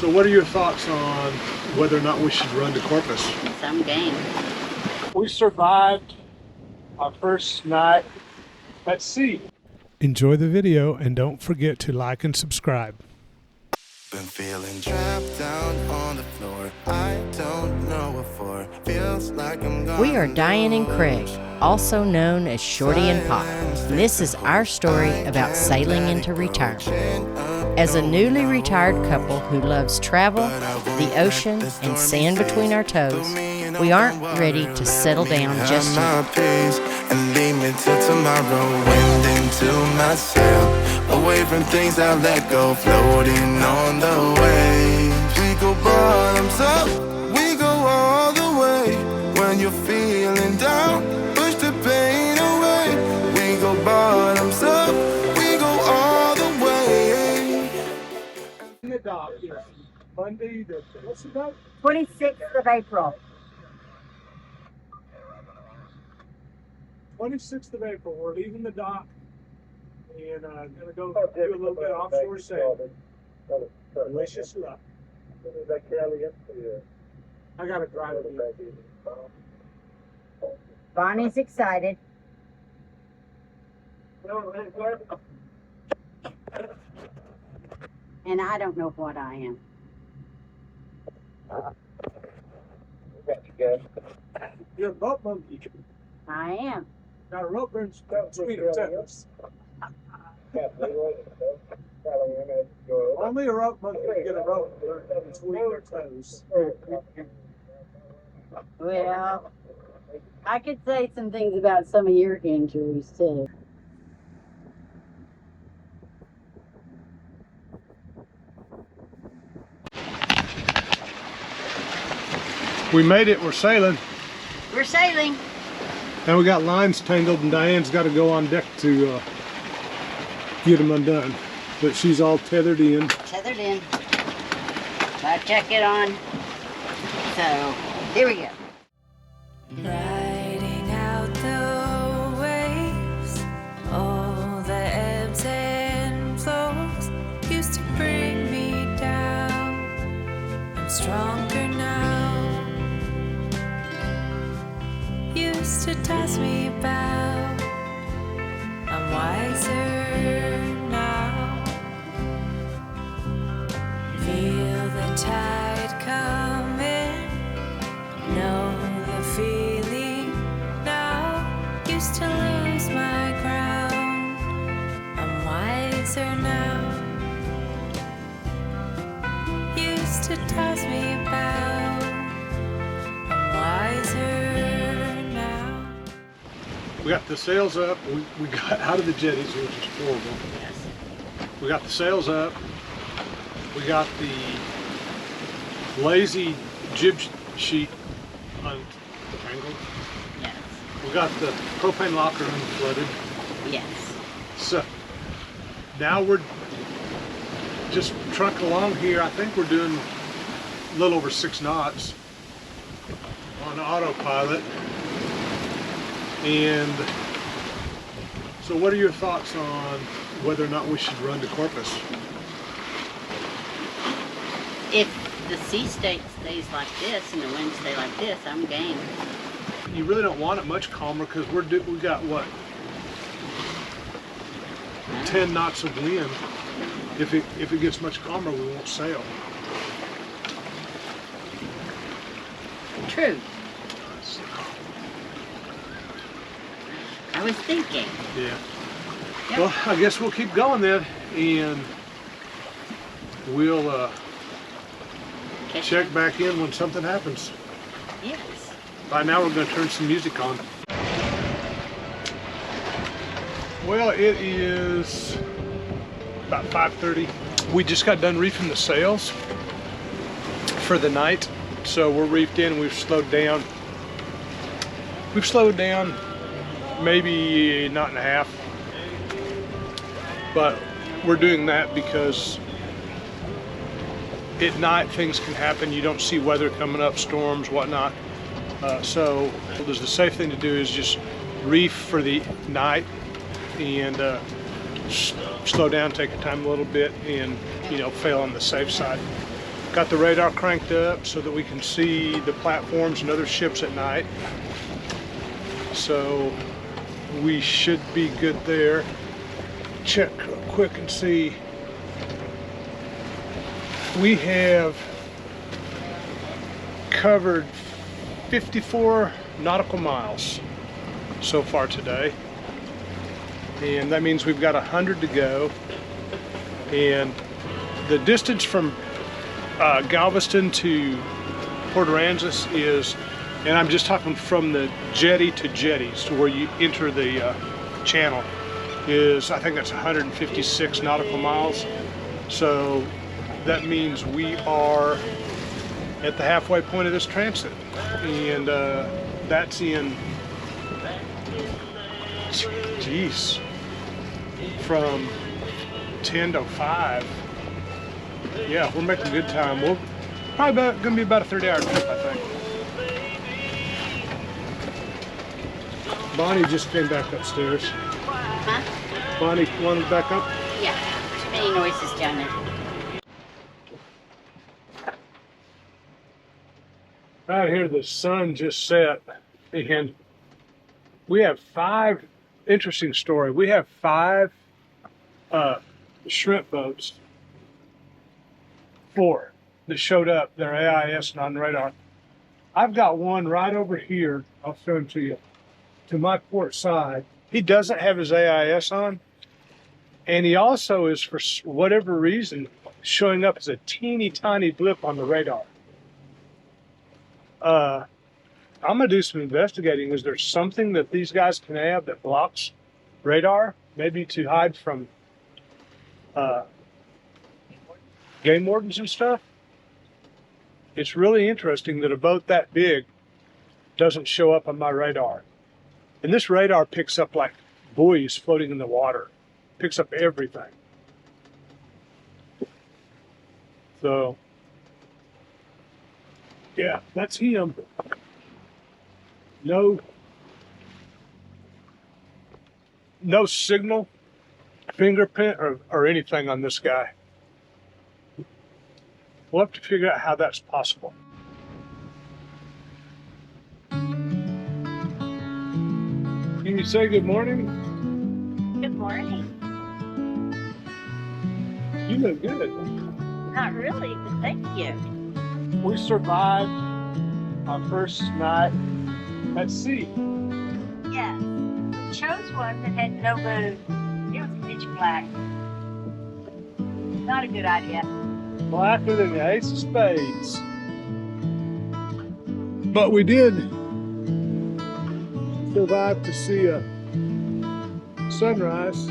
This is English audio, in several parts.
So what are your thoughts on whether or not we should run to Corpus? Some game. We survived our first night at sea. Enjoy the video and don't forget to like and subscribe. Been feeling trapped down on the floor. I don't know what for. Feels like I'm gone. We are Diane and Craig, also known as Shorty and Pop. And this is our story about sailing into retirement. As a newly retired couple who loves travel, the ocean, and sand between our toes, we aren't ready to settle down just yet. And leave me till tomorrow. Wind into my sail, away from things I let go, floating on the waves. We go bottoms up, we go all the way. When you're feeling down, push the pain away. We go bottoms up, we go all the way. In the dock, Monday, what's the date? 26th of April. 26th of April, we're leaving the dock and gonna go do a little bit of offshore sailing. Wish us luck. I gotta drive it. Bonnie's excited. And I don't know what I am. You're a boat monkey. I am. Got a rope burn between our toes. Only a rope monkey can get a rope burn between their toes. Well, I could say some things about some of your injuries too. We made it, we're sailing. We're sailing. Now we got lines tangled and Diane's got to go on deck to get them undone. But she's all tethered in. Tethered in. I check it on. So, here we go. Riding out the waves, all the ebbs and flows used to bring me down. I'm stronger now. Used to toss me about. I'm wiser now. Feel the tide coming. Know the feeling now. Used to lose my ground. I'm wiser now. Used to toss me about. I'm wiser. We got the sails up. We got out of the jetties, which is horrible. Yes. We got the sails up. We got the lazy jib sheet untangled. Yes. We got the propane locker unflooded. Yes. So now we're just trucking along here. I think we're doing a little over 6 knots on autopilot. And so what are your thoughts on whether or not we should run to Corpus? If the sea state stays like this and the winds stay like this, I'm game. You really don't want it much calmer because we got what, 10 knots of wind. If it gets much calmer, we won't sail. True. I was thinking. Yeah. Yep. Well, I guess we'll keep going then, and we'll check back in when something happens. Yes. Right now, we're going to turn some music on. Well, it is about 5:30. We just got done reefing the sails for the night, so we're reefed in. We've slowed down. We've slowed down maybe a knot and a half, but we're doing that because at night things can happen. You don't see weather coming up, storms, whatnot. So the safe thing to do is just reef for the night and slow down, take your time a little bit, and fail on the safe side. Got the radar cranked up so that we can see the platforms and other ships at night. So we should be good there. Check real quick and see. We have covered 54 nautical miles so far today. And that means we've got 100 to go. And the distance from Galveston to Port Aransas is, and I'm just talking from the jetty to jetties to where you enter the channel, is I think that's 156 nautical miles. So that means we are at the halfway point of this transit, and that's in, geez, from 10 to 5. Yeah, we're making good time. We'll probably gonna be about a 30-hour trip, I think. Bonnie just came back upstairs. Huh? Bonnie wanted back up? Yeah. Too many noises down there. Right here, the sun just set, and we have 5, interesting story. We have 5 shrimp boats. 4 that showed up. They're AIS and on radar. I've got one right over here. I'll show him to you. To my port side. He doesn't have his AIS on. And he also is, for whatever reason, showing up as a teeny tiny blip on the radar. I'm going to do some investigating. Is there something that these guys can have that blocks radar? Maybe to hide from game wardens and stuff? It's really interesting that a boat that big doesn't show up on my radar. And this radar picks up like buoys floating in the water. Picks up everything. So, yeah, that's him. No signal, fingerprint, or anything on this guy. We'll have to figure out how that's possible. Can you say good morning? Good morning. You look good. Not really, but thank you. We survived our first night at sea. Yes. We chose one that had no moon. It was pitch black. Not a good idea. Blacker than the ace of spades. But we did survive to see a sunrise.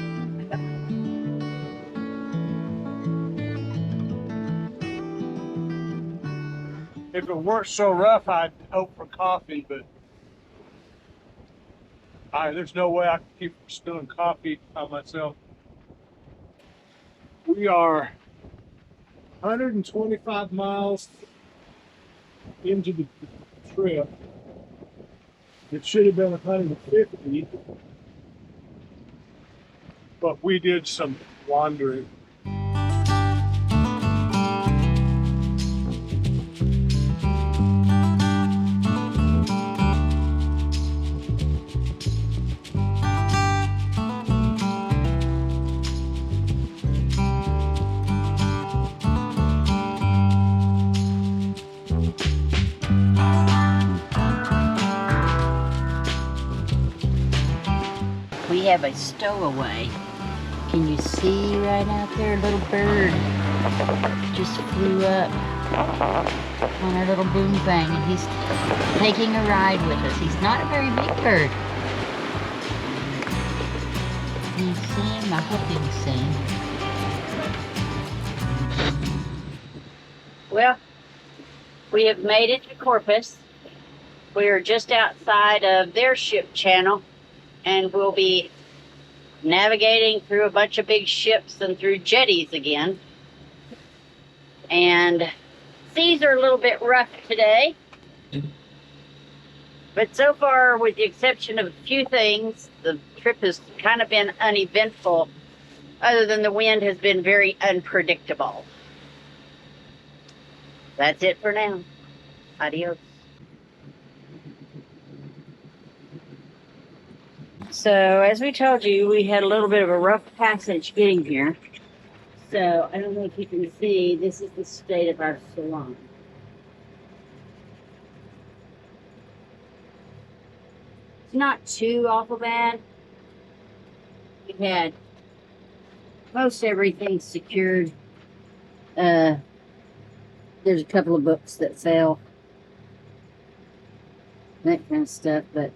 If it weren't so rough, I'd hope for coffee, but there's no way I can keep from spilling coffee on myself. We are 125 miles into the trip. It should have been 150, but we did some wandering. We have a stowaway. Can you see right out there? A little bird just flew up on our little boom thing, and he's taking a ride with us. He's not a very big bird. Can you see him? I hope you can see him. Well, we have made it to Corpus. We are just outside of their ship channel, and we'll be navigating through a bunch of big ships and through jetties again. And seas are a little bit rough today. But so far, with the exception of a few things, the trip has kind of been uneventful, other than the wind has been very unpredictable. That's it for now. Adios. So, as we told you, we had a little bit of a rough passage getting here. So, I don't know if you can see, this is the state of our salon. It's not too awful bad. We had most everything secured. There's a couple of books that fell. That kind of stuff, but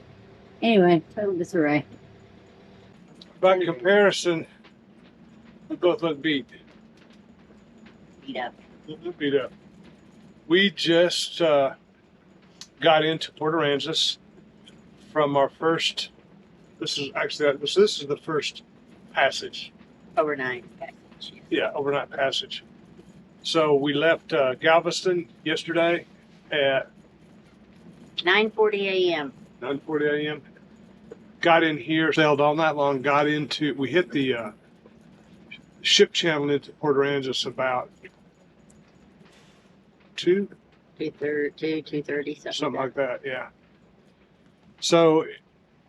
anyway, total disarray. By comparison, we both look beat. Beat up. Beat up. We just got into Port Aransas from our first. This is the first passage. Overnight. Yeah, overnight passage. So we left Galveston yesterday at 9:40 a.m. 9:40 a.m. Got in here, sailed all night long. We hit the ship channel into Port Aransas about 2:30, something like that. Yeah. So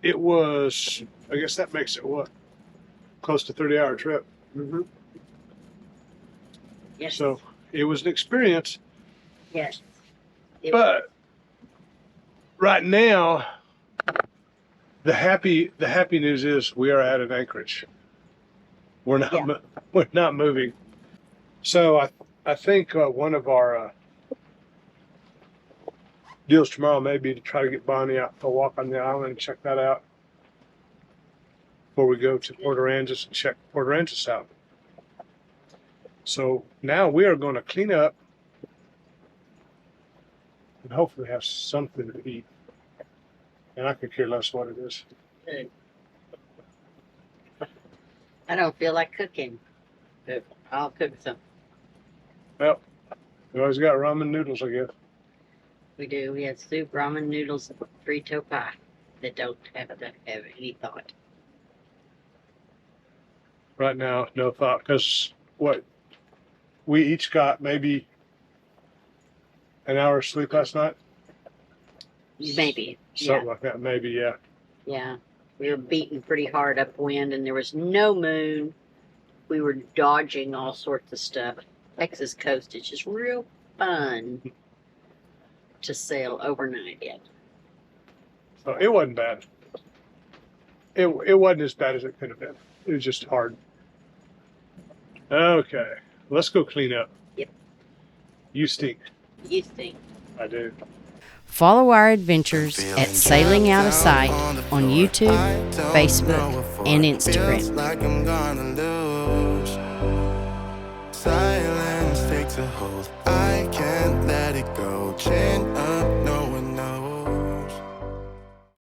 it was. I guess that makes it what, close to 30-hour trip. Mm-hmm. Yes. So it was an experience. Yes. But right now, the happy news is we are at an anchorage. We're not moving. So I think one of our deals tomorrow may be to try to get Bonnie out for a walk on the island and check that out before we go to Port Aransas and check Port Aransas out. So now we are going to clean up and hopefully have something to eat. And I could care less what it is. I don't feel like cooking, but I'll cook some. Well, we always got ramen noodles, I guess. We do. We had soup, ramen noodles, burrito pie that don't have any thought. Right now, no thought, because we each got maybe an hour's sleep last night. Maybe. Something like that, maybe, yeah. Yeah. We were beating pretty hard upwind and there was no moon. We were dodging all sorts of stuff. Texas coast is just real fun to sail overnight in. So it wasn't bad. It wasn't as bad as it could have been. It was just hard. Okay, let's go clean up. Yep. You stink. You stink. I do. Follow our adventures at Sailing Out of Sight on YouTube, Facebook, and Instagram. Like I'm gonna lose. Silence takes a hold. I can't let it go. Change